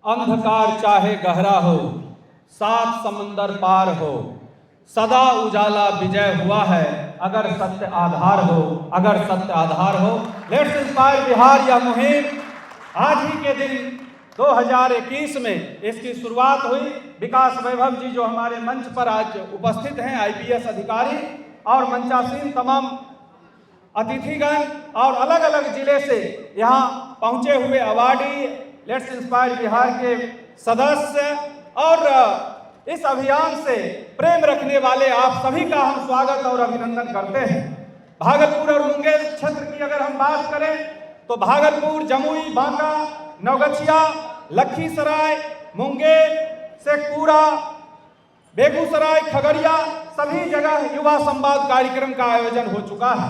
अंधकार चाहे गहरा हो, सात समंदर पार हो, सदा उजाला विजय हुआ है अगर सत्य आधार हो, अगर सत्य आधार हो। लेट्स इंस्पायर बिहार यह मुहिम आज ही के दिन 2021 में इसकी शुरुआत हुई। विकास वैभव जी जो हमारे मंच पर आज उपस्थित हैं, आईपीएस अधिकारी और मंचासीन तमाम अतिथिगण और अलग अलग जिले से यहाँ पहुँचे हुए अवार्डी, लेट्स इंस्पायर बिहार के सदस्य और इस अभियान से प्रेम रखने वाले आप सभी का हम स्वागत और अभिनंदन करते हैं। भागलपुर और मुंगेर क्षेत्र की अगर हम बात करें तो भागलपुर, जमुई, बांका, नवगछिया, लखीसराय, मुंगेर, शेखपुरा, बेगूसराय, खगड़िया सभी जगह युवा संवाद कार्यक्रम का आयोजन हो चुका है।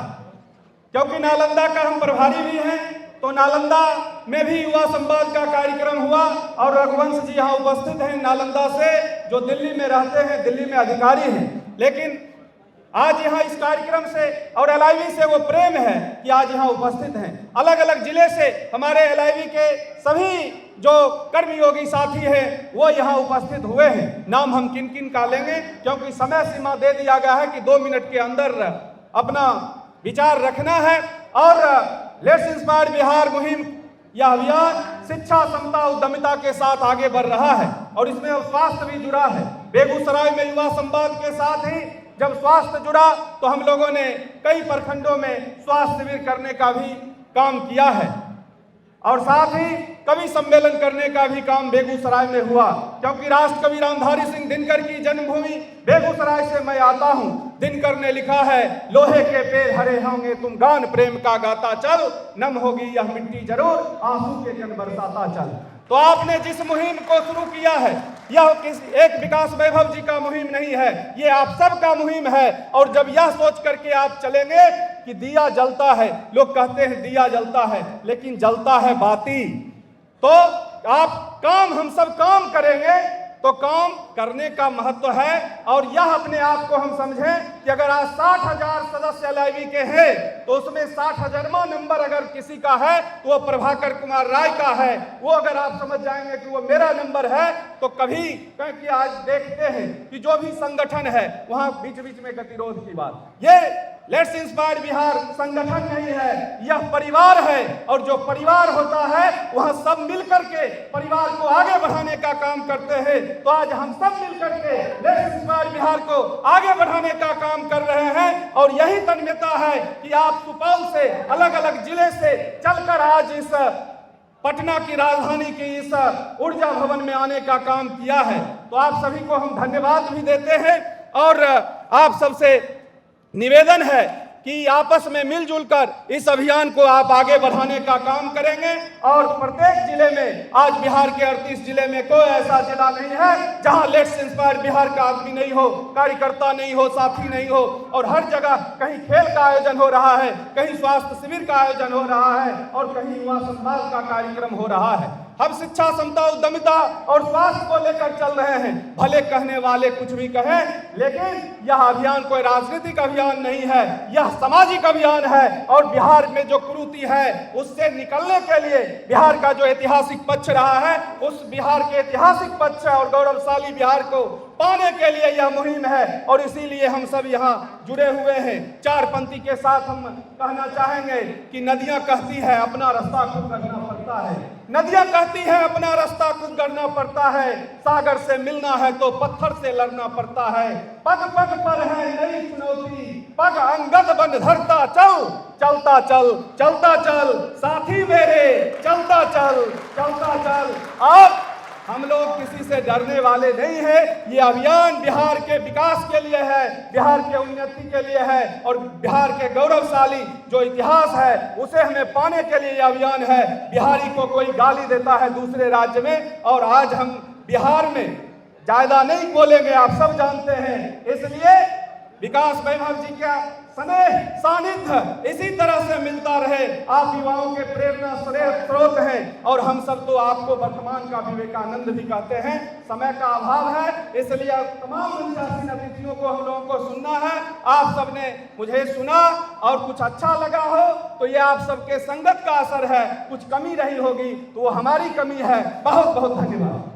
क्योंकि नालंदा का हम प्रभारी भी हैं तो नालंदा में भी युवा संवाद का कार्यक्रम हुआ और रघुवंश जी यहाँ उपस्थित हैं नालंदा से, जो दिल्ली में रहते हैं, दिल्ली में अधिकारी हैं। लेकिन आज यहाँ इस कार्यक्रम से और एलआईवी से वो प्रेम है कि आज यहाँ उपस्थित हैं। अलग अलग जिले से हमारे एलआईवी के सभी जो कर्मयोगी साथी हैं वो यहाँ उपस्थित हुए हैं। नाम हम किन किन का लेंगे क्योंकि समय सीमा दे दिया गया है कि 2 मिनट के अंदर अपना विचार रखना है। और लेट्स इंस्पायर बिहार मुहिम यह अभियान शिक्षा, समता, उद्यमिता के साथ आगे बढ़ रहा है और इसमें अब स्वास्थ्य भी जुड़ा है। बेगूसराय में युवा संवाद के साथ ही जब स्वास्थ्य जुड़ा तो हम लोगों ने कई प्रखंडों में स्वास्थ्य शिविर करने का भी काम किया है और साथ ही कवि सम्मेलन करने का भी काम बेगूसराय में हुआ। क्योंकि राष्ट्र कवि रामधारी सिंह दिनकर की जन्मभूमि बेगूसराय से मैं आता हूं। दिनकर ने लिखा है, लोहे के पेड़ हरे होंगे तुम गान प्रेम का गाता चल, नम होगी यह मिट्टी जरूर आंसू के जन बरसाता चल। तो आपने जिस मुहिम को शुरू किया है यह किसी एक विकास वैभव जी का मुहिम नहीं है, ये आप सब का मुहिम है। और जब यह सोच करके आप चलेंगे कि दिया जलता है, लोग कहते हैं दिया जलता है लेकिन जलता है बाती, तो आप काम हम सब काम करेंगे तो काम करने का महत्व है। और यह अपने आप को हम समझें कि अगर आज 60,000 सदस्य एलआईवी के हैं तो उसमें 60,000वां नंबर अगर किसी का है तो वो प्रभाकर कुमार राय का है। वो अगर आप समझ जाएंगे कि वो मेरा नंबर है तो कभी, क्योंकि आज देखते हैं कि जो भी संगठन है वहां बीच बीच में गतिरोध की बात, ये लेट्स इंस्पायर बिहार संगठन नहीं है, यह परिवार है। और जो परिवार होता है वहां सब मिलकर के परिवार को आगे बढ़ाने का काम करते हैं। तो आज हम सब मिलकर के लेट्स इंस्पायर बिहार को आगे बढ़ाने का काम कर रहे हैं। और यही तन्मयता है कि आप सुपौल से, अलग अलग जिले से चलकर आज इस पटना की राजधानी के इस ऊर्जा भवन में आने का काम किया है। तो आप सभी को हम धन्यवाद भी देते हैं और आप सबसे निवेदन है कि आपस में मिलजुल कर इस अभियान को आप आगे बढ़ाने का काम करेंगे। और प्रत्येक जिले में, आज बिहार के 38 जिले में कोई ऐसा जिला नहीं है जहां लेट्स इंस्पायर बिहार का आदमी नहीं हो, कार्यकर्ता नहीं हो, साथी नहीं हो। और हर जगह कहीं खेल का आयोजन हो रहा है, कहीं स्वास्थ्य शिविर का आयोजन हो रहा है और कहीं युवा संवाद का कार्यक्रम हो रहा है। हम शिक्षा, समता, उद्यमिता और स्वास्थ्य को लेकर चल रहे हैं। भले कहने वाले कुछ भी कहें, लेकिन यह अभियान कोई राजनीतिक अभियान नहीं है, यह सामाजिक अभियान है। और बिहार में जो कुरीति है उससे निकलने के लिए बिहार का जो ऐतिहासिक पक्ष रहा है, उस बिहार के ऐतिहासिक पक्ष और गौरवशाली बिहार को पाने के लिए यह मुहिम है। और इसीलिए हम सब यहाँ जुड़े हुए हैं। 4 पंक्ति के साथ हम कहना चाहेंगे कि नदियां कहती है अपना रास्ता खुद करना पड़ता है, नदियां कहती है अपना रास्ता खुद करना पड़ता है, सागर से मिलना है तो पत्थर से लड़ना पड़ता है, पग पग पर है नई चुनौती, पग अंगद बन धरता चल, चलता चल चलता चल साथी मेरे, चलता चल चलता चल। अब हम लोग किसी से डरने वाले नहीं हैं। ये अभियान बिहार के विकास के लिए है, बिहार के उन्नति के लिए है और बिहार के गौरवशाली जो इतिहास है उसे हमें पाने के लिए यह अभियान है। बिहारी को कोई गाली देता है दूसरे राज्य में और आज हम बिहार में ज्यादा नहीं बोलेंगे, आप सब जानते हैं। इसलिए विकास वैभव जी का स्नेह सानिध्य इसी तरह से मिलता रहे। आप युवाओं के प्रेरणा स्रोत हैं और हम सब तो आपको वर्तमान का विवेकानंद भी कहते हैं। समय का अभाव है, इसलिए तमाम अनुशासीन अतिथियों को हम लोगों को सुनना है। आप सबने मुझे सुना और कुछ अच्छा लगा हो तो ये आप सबके संगत का असर है, कुछ कमी रही होगी तो वो हमारी कमी है। बहुत बहुत धन्यवाद।